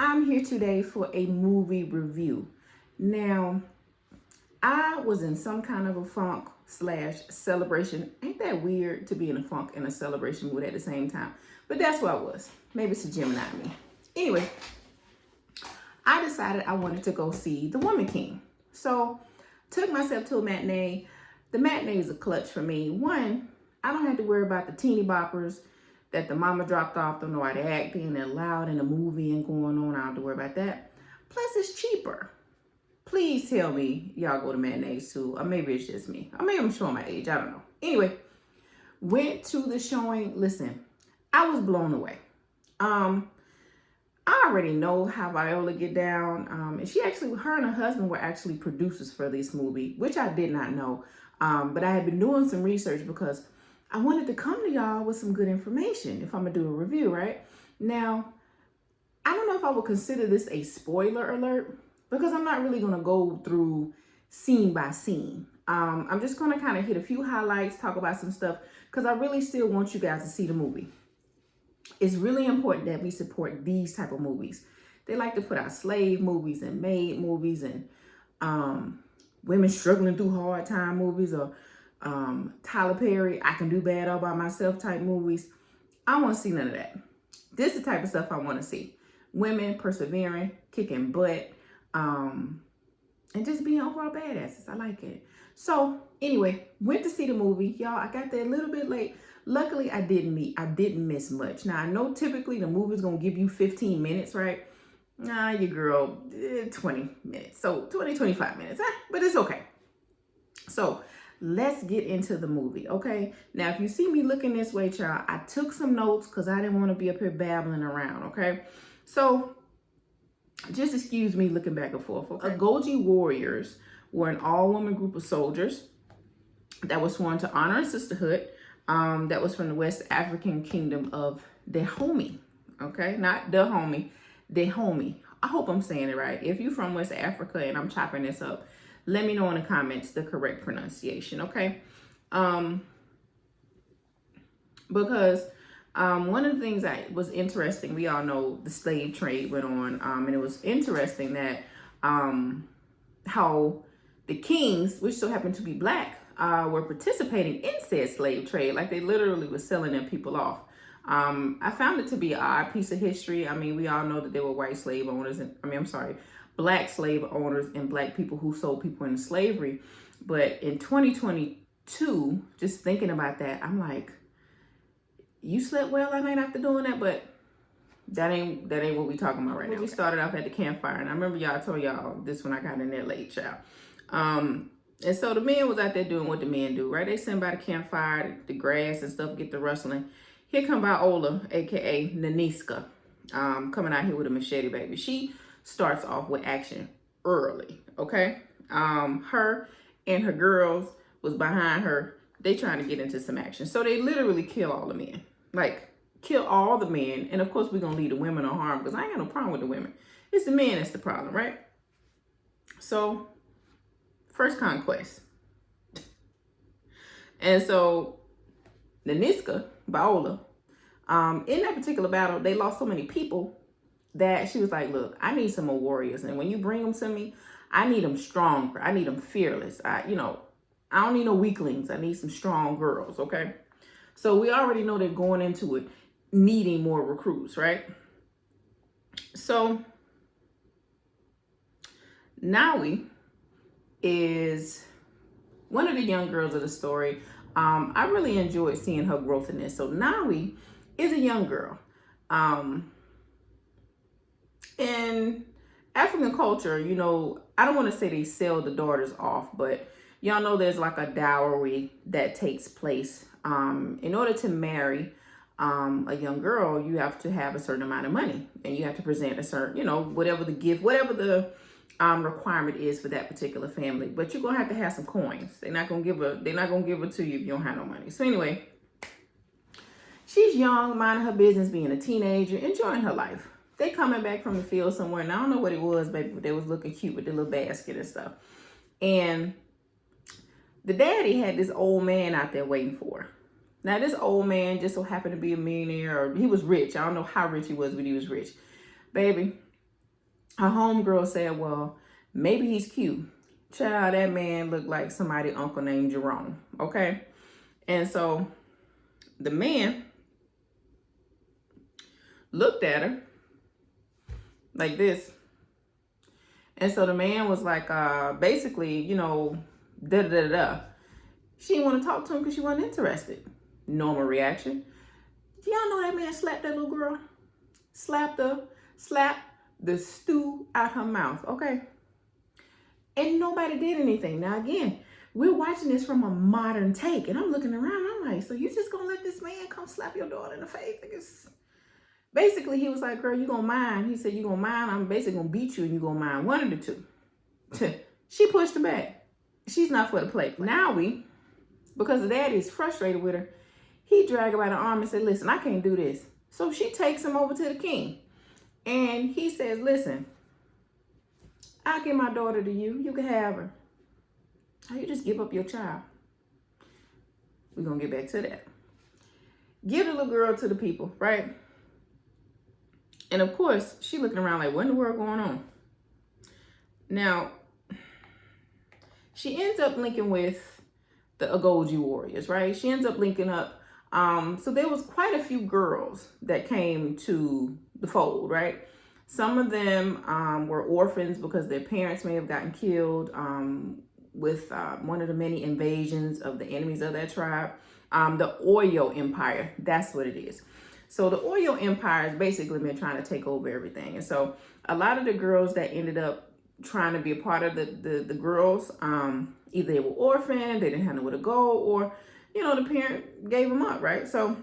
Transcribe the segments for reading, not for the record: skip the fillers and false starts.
I'm here today for a movie review. Now, I was in some kind of a funk slash celebration. Ain't that weird to be in a funk and a celebration mood at the same time? But that's what I was. Maybe it's a Gemini in me. Anyway, I decided I wanted to go see The Woman King. So, took myself to a matinee. The matinee is a clutch for me. One, I don't have to worry about the teeny boppers that the mama dropped off, don't know how to act, being that loud in the movie and going on. I don't have to worry about that. Plus, it's cheaper. Please tell me y'all go to matinees too. Or maybe it's just me. Or maybe I'm showing my age. I don't know. Anyway, went to the showing. Listen, I was blown away. I already know how Viola get down. And her and her husband were actually producers for this movie, which I did not know. But I had been doing some research because I wanted to come to y'all with some good information if I'm gonna do a review, right? Now, I don't know if I would consider this a spoiler alert because I'm not really gonna go through scene by scene. I'm just gonna kind of hit a few highlights, talk about some stuff, because I really still want you guys to see the movie. It's really important that we support these type of movies. They like to put out slave movies and maid movies and women struggling through hard time movies, or Tyler Perry, I Can Do Bad All By Myself type movies. I don't want to see none of that. This is the type of stuff I want to see. Women persevering, kicking butt, and just being overall badasses. I like it. So anyway, went to see the movie. Y'all, I got there a little bit late. Luckily, I didn't miss much. Now, I know typically the movie's going to give you 15 minutes, right? Nah, your girl, 20 minutes. So 20, 25 minutes, but it's okay. So let's get into the movie, okay? Now, if you see me looking this way, child, I took some notes because I didn't want to be up here babbling around, okay? So just excuse me looking back and forth, okay? Agoji warriors were an all-woman group of soldiers that was sworn to honor and sisterhood. That was from the West African kingdom of Dahomey, okay? Not Dahomey, Dahomey. I hope I'm saying it right. If you're from West Africa and I'm chopping this up, let me know in the comments the correct pronunciation, okay? Because one of the things that was interesting, we all know the slave trade went on, and it was interesting that how the kings, which so happened to be black, were participating in said slave trade. Like they literally were selling their people off. I found it to be an odd piece of history. I mean, we all know that there were white slave owners, black slave owners and black people who sold people into slavery. But in 2022, just thinking about that, I'm like, you slept well that night after doing that, but that ain't what we talking about right now. We started off at the campfire, and I remember y'all told y'all this when I got in there late, child. And so the men was out there doing what the men do, right? They sitting by the campfire, the grass and stuff get the rustling. Here come Viola, aka Naniska, coming out here with a machete, baby. She starts off with action early, okay? Her and her girls was behind her. They trying to get into some action. So they literally kill all the men. Like, kill all the men. And of course, we're going to leave the women unharmed because I ain't got no problem with the women. It's the men that's the problem, right? So, first conquest. And so, Naniska, Viola, in that particular battle, they lost so many people that she was like, look, I need some more warriors. And when you bring them to me, I need them stronger. I need them fearless. I don't need no weaklings. I need some strong girls, okay? So we already know they're going into it needing more recruits, right? So Nawi is one of the young girls of the story. I really enjoyed seeing her growth in this. So Nawi is a young girl. In African culture, I don't want to say they sell the daughters off, but y'all know there's like a dowry that takes place. In order to marry a young girl, you have to have a certain amount of money, and you have to present a certain, whatever the gift, whatever the requirement is for that particular family. But you're gonna have to have some coins. They're not gonna give it to you if you don't have no money. So anyway, she's young, minding her business, being a teenager, enjoying her life. They coming back from the field somewhere, and I don't know what it was, baby, but they was looking cute with the little basket and stuff. And the daddy had this old man out there waiting for her. Now, this old man just so happened to be a millionaire, or he was rich. I don't know how rich he was, but he was rich. Baby, Her homegirl said, well, maybe he's cute. Child, that man looked like somebody uncle named Jerome. Okay. And so the man looked at her like this. And so the man was like, basically, da da da da. She didn't want to talk to him because she wasn't interested. Normal reaction. Do y'all know that man slapped that little girl? Slapped the stew out her mouth, okay? And nobody did anything. Now, again, we're watching this from a modern take, and I'm looking around, I'm like, so you just gonna let this man come slap your daughter in the face? Like, basically, he was like, girl, you gonna mind? He said, you gonna mind? I'm basically gonna beat you and you gonna mind. One of the two. She pushed him back. She's not for the play. Now because the daddy's frustrated with her, he dragged her by the arm and said, listen, I can't do this. So she takes him over to the king. And he says, listen, I'll give my daughter to you. You can have her. How you just give up your child? We're going to get back to that. Give the little girl to the people, right? And of course, she looking around like, what in the world going on? Now, she ends up linking with the Agoji warriors, right? She ends up linking up. So there was quite a few girls that came to the fold, right? Some of them were orphans because their parents may have gotten killed with one of the many invasions of the enemies of that tribe. The Oyo Empire, that's what it is. So the Oyo Empire has basically been trying to take over everything. And so a lot of the girls that ended up trying to be a part of the girls, either they were orphaned, they didn't have nowhere to go, or, the parent gave them up, right? So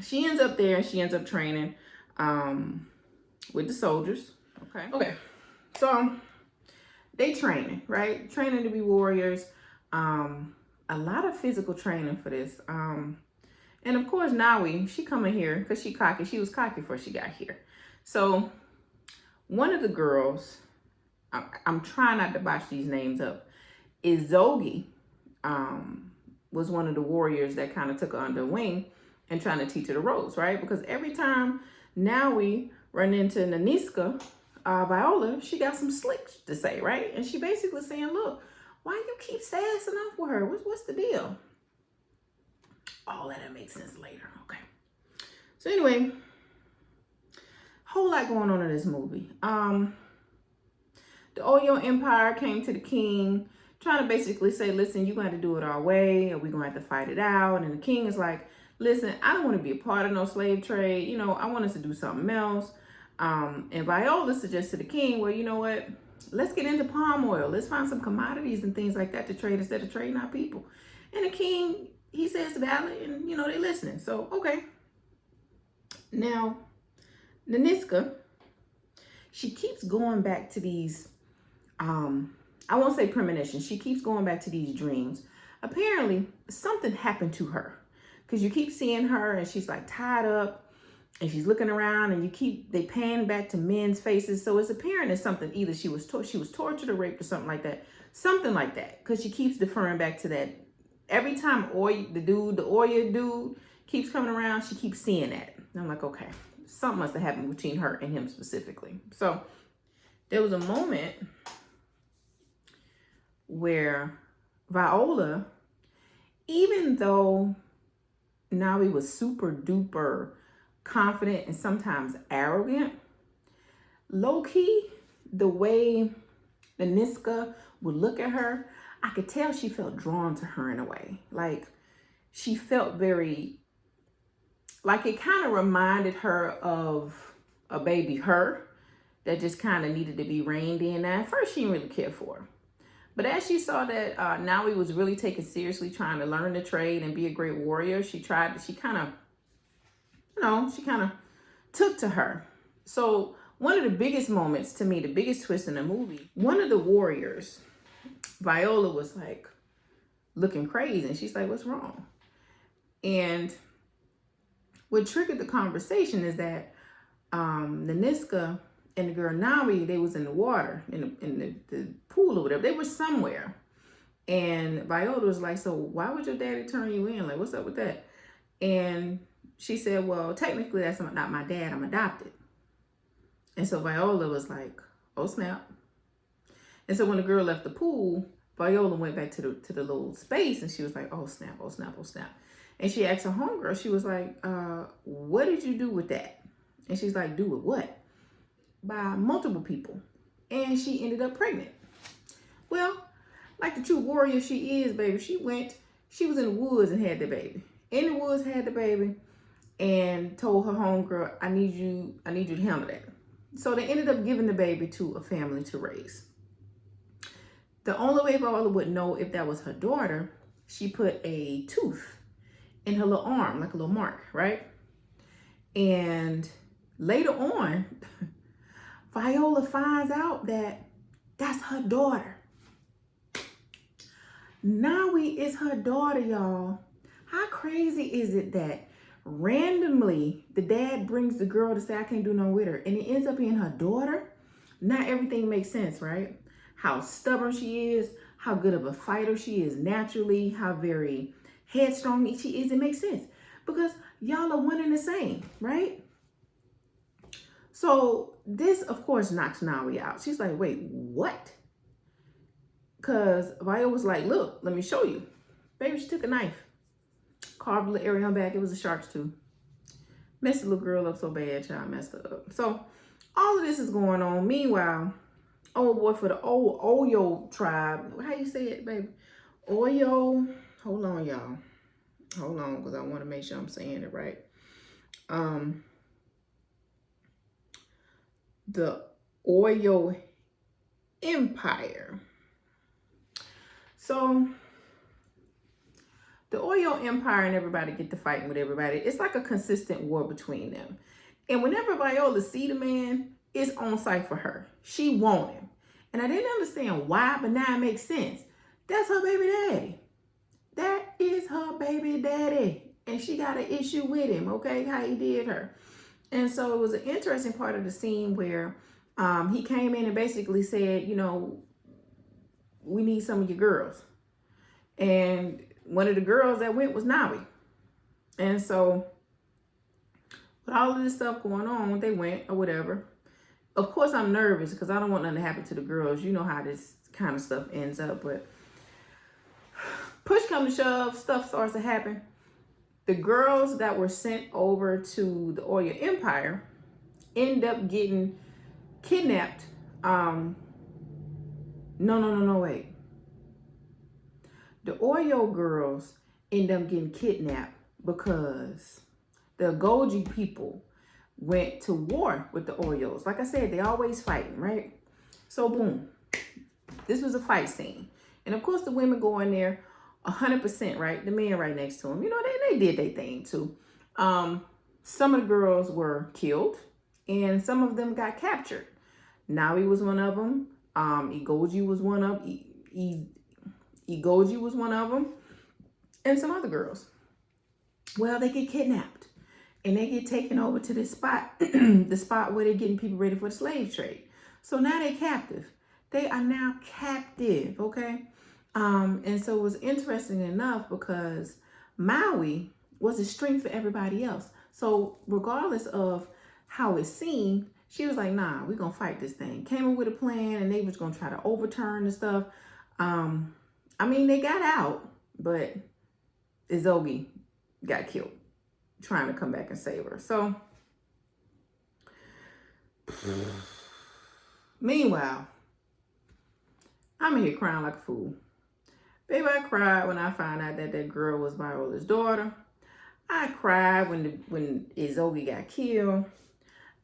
she ends up there and she ends up training with the soldiers. Okay. So they training, right? Training to be warriors. A lot of physical training for this. And of course, Nawi, she coming here because she cocky. She was cocky before she got here. So one of the girls, I'm trying not to botch these names up, is Zogi, was one of the warriors that kind of took her under wing and trying to teach her the ropes, right? Because every time Nawi run into Naniska, Viola, she got some slick to say, right? And she basically saying, look, why you keep sassing off with her? What's the deal? All that makes sense later, okay? So anyway, whole lot going on in this movie. The Oyo Empire came to the king, trying to basically say, listen, you're going to have to do it our way, or we're going to have to fight it out. And the king is like, listen, I don't want to be a part of no slave trade. I want us to do something else. And Viola suggests to the king, well, you know what? Let's get into palm oil. Let's find some commodities and things like that to trade instead of trading our people. And the king, he says valid, and, they listening. So, okay. Now, Naniska, she keeps going back to these, I won't say premonitions. She keeps going back to these dreams. Apparently, something happened to her because you keep seeing her and she's like tied up and she's looking around and they pan back to men's faces. So it's apparent as something, either she was tortured or raped or something like that. Something like that, because she keeps deferring back to that. Every time the Oya dude keeps coming around, she keeps seeing that. And I'm like, okay, something must have happened between her and him specifically. So there was a moment where Viola, even though Nawi was super duper confident and sometimes arrogant, low-key, the way the Niska would look at her, I could tell she felt drawn to her in a way. Like, she felt very, like it kind of reminded her of a baby her that just kind of needed to be reined in. Now, at first, she didn't really care for her. But as she saw that Nawi was really taken seriously, trying to learn the trade and be a great warrior, she kind of took to her. So one of the biggest moments to me, the biggest twist in the movie, one of the warriors, Viola, was like looking crazy. And she's like, what's wrong? And what triggered the conversation is that Naniska and the girl Nawi, they was in the water, in the pool or whatever. They were somewhere. And Viola was like, so why would your daddy turn you in? Like, what's up with that? And she said, well, technically that's not my dad. I'm adopted. And so Viola was like, oh snap. And so when the girl left the pool, Viola went back to the little space and she was like, oh snap, oh snap, oh snap. And she asked her homegirl, she was like, what did you do with that? And she's like, do with what? By multiple people. And she ended up pregnant. Well, like the true warrior she is, baby, she was in the woods and had the baby. In the woods, had the baby, and told her homegirl, I need you to handle that. So they ended up giving the baby to a family to raise. The only way Viola would know if that was her daughter, she put a tooth in her little arm, like a little mark, right? And later on, Viola finds out that that's her daughter. Nawi is her daughter, y'all. How crazy is it that randomly the dad brings the girl to say, I can't do no with her, and it ends up being her daughter? Not everything makes sense, right? How stubborn she is, how good of a fighter she is naturally, how very headstrong she is. It makes sense because y'all are one and the same, right? So this, of course, knocks Nawi out. She's like, wait, what? Because Viola was like, look, let me show you. Baby, she took a knife, carved a little area on her back. It was a shark's tooth. Messed the little girl up so bad, child messed her up. So all of this is going on. Meanwhile, old boy for the old Oyo tribe. How you say it, baby? Oyo. Hold on, y'all. Hold on, because I want to make sure I'm saying it right. The Oyo Empire. So the Oyo Empire and everybody get to fighting with everybody. It's like a consistent war between them. And whenever Viola see the man, it's on sight for her. She want him. And I didn't understand why, but now it makes sense. That's her baby daddy. That is her baby daddy. And she got an issue with him, okay, how he did her. And so it was an interesting part of the scene where he came in and basically said, you know, we need some of your girls. And one of the girls that went was Nawi. And so with all of this stuff going on, they went or whatever. Of course, I'm nervous because I don't want nothing to happen to the girls. You know how this kind of stuff ends up. But push comes to shove, stuff starts to happen. The girls that were sent over to the Oyo Empire end up getting kidnapped. No, wait. The Oyo girls end up getting kidnapped because the Goji people went to war with the Oyos. Like I said, they always fighting, right? So boom, this was a fight scene. And of course the women go in there 100%, right? The men right next to them, you know, they did their thing too. Some of the girls were killed and some of them got captured. Nawi was one of them. Igoji was one of Igoji was one of them, and some other girls. Well, they get kidnapped and they get taken over to this spot, the spot where they're getting people ready for the slave trade. So now they're captive. They are now captive, okay? And so it was interesting enough because Maui was a strength for everybody else. So regardless of how it seemed, she was like, nah, we're going to fight this thing. Came up with a plan and they was going to try to overturn the stuff. I mean, they got out, but Izogi got killed trying to come back and save her. So, meanwhile, I'm in here crying like a fool. Baby, I cried when I found out that that girl was Viola's daughter. I cried when Izogi got killed.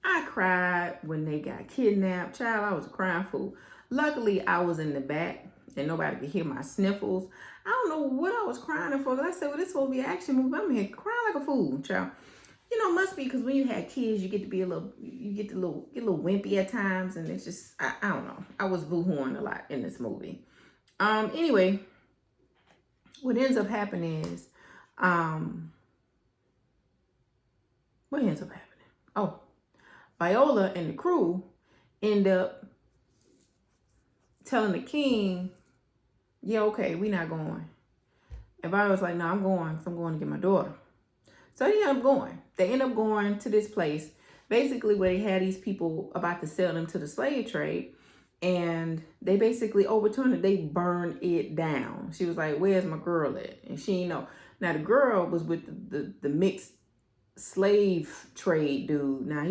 I cried when they got kidnapped. Child, I was a crying fool. Luckily, I was in the back and nobody could hear my sniffles. I don't know what I was crying for. I said, well, this is supposed to be an action movie. I'm here crying like a fool, child. You know, must be because when you had kids, you get to be get a little wimpy at times. And it's just, I don't know. I was boo-hooing a lot in this movie. Anyway, what ends up happening is, what ends up happening? Oh, Viola and the crew end up telling the king, yeah, okay, we not going. And Viola's like, no, I'm going. So I'm going to get my daughter. So they end up going. They end up going to this place. basically where they had these people about to sell them to the slave trade, and they basically overturned it. They burned it down. She was like, "Where's my girl at?" And she didn't know. Now the girl was with the mixed slave trade dude. Now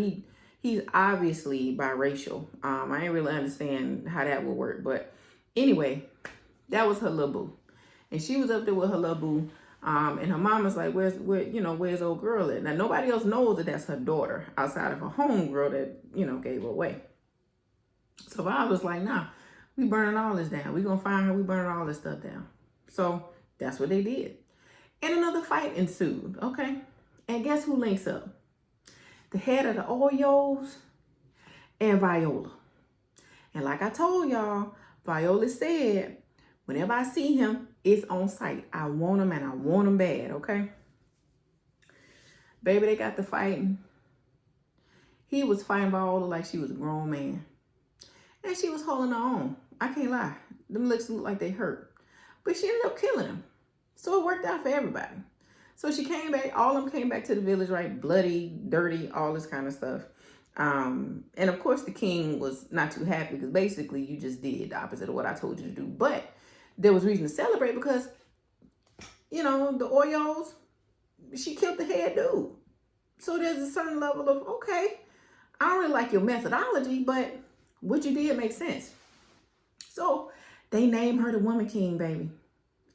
he's obviously biracial. I didn't really understand how that would work, but anyway, that was her little boo, and she was up there with her little boo. And her mama's like, where's old girl at? Now nobody else knows that that's her daughter outside of her home girl that gave her away. So I was like, nah, we burning all this down. We gonna find her. We burning all this stuff down. So that's what they did. And another fight ensued. Okay, and guess who links up? The head of the Oyos and Viola. And like I told y'all, Viola said, whenever I see him, it's on sight. I want him and I want him bad, okay? Baby, they got to fighting. He was fighting Viola like she was a grown man. And she was holding her own. I can't lie. Them lips looked like they hurt. But she ended up killing him. So it worked out for everybody. So she came back. All of them came back to the village, right? Bloody, dirty, all this kind of stuff. And of course, the king was not too happy because basically you just did the opposite of what I told you to do. But there was reason to celebrate because, the Oyos, she killed the head dude. So there's a certain level of, okay, I don't really like your methodology, but what you did makes sense. So they named her the Woman King, baby.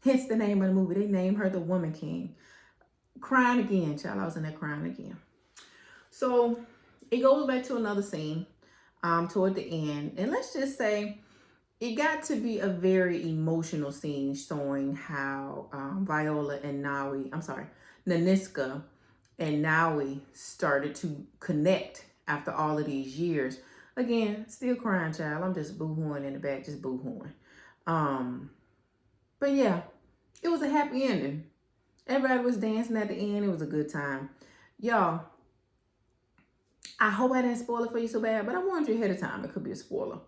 Hence the name of the movie. They named her the Woman King. Crying again, child. I was in there crying again. So it goes back to another scene toward the end. And let's just say it got to be a very emotional scene showing how Viola and Naniska and Naui started to connect after all of these years. Again, still crying, child. I'm just boo-hooing in the back, just boo-hooing. But yeah, it was a happy ending. Everybody was dancing at the end. It was a good time. Y'all, I hope I didn't spoil it for you so bad, but I warned you ahead of time. It could be a spoiler.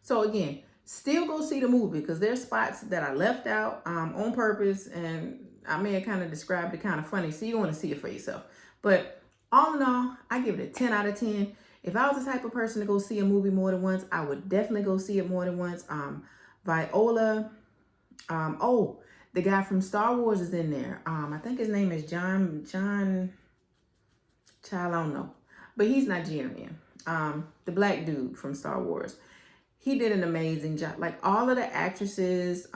So again, still go see the movie because there's spots that I left out on purpose, and I may have kind of described it kind of funny, so you want to see it for yourself. But all in all, I give it a 10 out of 10. If I was the type of person to go see a movie more than once, I would definitely go see it more than once. Viola, the guy from Star Wars is in there. I think his name is John, child, I don't know. But he's Nigerian. The black dude from Star Wars. He did an amazing job. Like all of the actresses,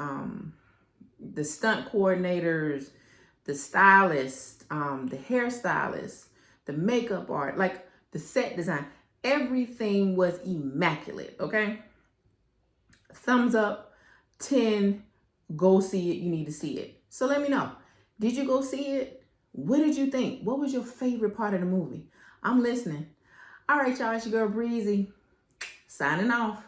the stunt coordinators, the stylists, the hairstylists, the makeup art, like the set design, everything was immaculate, okay? Thumbs up, 10, go see it. You need to see it. So let me know. Did you go see it? What did you think? What was your favorite part of the movie? I'm listening. All right, y'all, it's your girl Breezy, signing off.